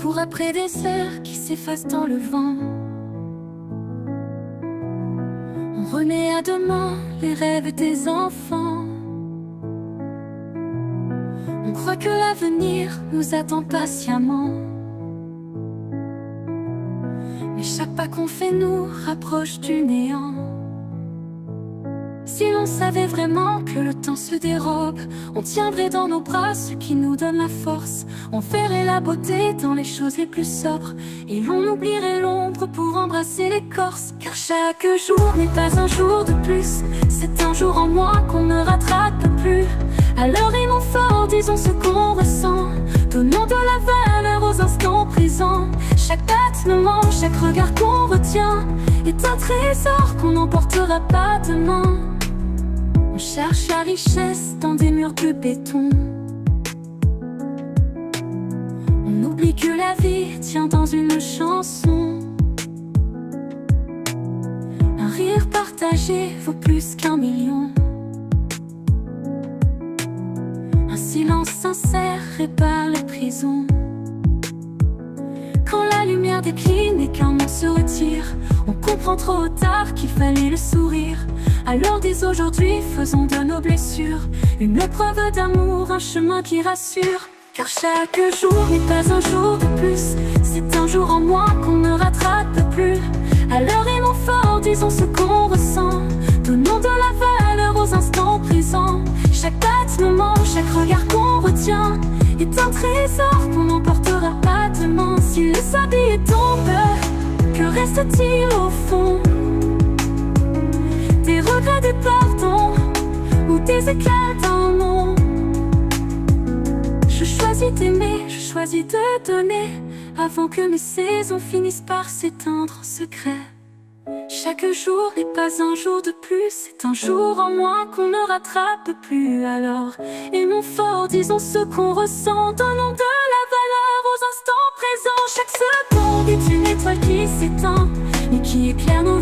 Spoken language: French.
court après des heures qui s'effacent dans le vent. On remet à demain les rêves des enfants. On croit que l'avenir nous attend patiemment, mais chaque pas qu'on fait nous rapproche du néant. Si l'on savait vraiment que le temps se dérobe, on tiendrait dans nos bras ce qui nous donne la force. On verrait la beauté dans les choses les plus sobres, et l'on oublierait l'ombre pour embrasser l'écorce. Car chaque jour n'est pas un jour de plus, c'est un jour en moins qu'on ne rattrape plus. Alors aimons fort, disons ce qu'on ressent, donnons de la valeur aux instants présents. Chaque battement, chaque regard qu'on retient est un trésor qu'on n'emportera pas demain. On cherche la richesse dans des murs de béton. On oublie que la vie tient dans une chanson. Un rire partagé vaut plus qu'un million. Un silence sincère répare les prisons. Quand la lumière décline et qu'un mot se retire, on comprend trop tard qu'il fallait le sourire. Alors dès aujourd'hui, faisons de nos blessures une preuve d'amour, un chemin qui rassure. Car chaque jour n'est pas un jour de plus, c'est un jour en moins qu'on ne rattrape plus. Alors aimons fort, disons ce qu'on ressent, donnons de la valeur aux instants présents. Chaque battement, chaque regard qu'on retient est un trésor qu'on n'emportera pas demain. Si le sablier tombe, que reste-t-il au fond? Des regrets, des pardons ou des éclats d'un nom. Je choisis d'aimer, je choisis de donner, avant que mes saisons finissent par s'éteindre en secret. Chaque jour n'est pas un jour de plus, c'est un jour en moins qu'on ne rattrape plus. Alors aimons fort, disons ce qu'on ressent, donnons de la valeur aux instants présents. Chaque seconde est une étoile qui s'éteint et qui éclaire nos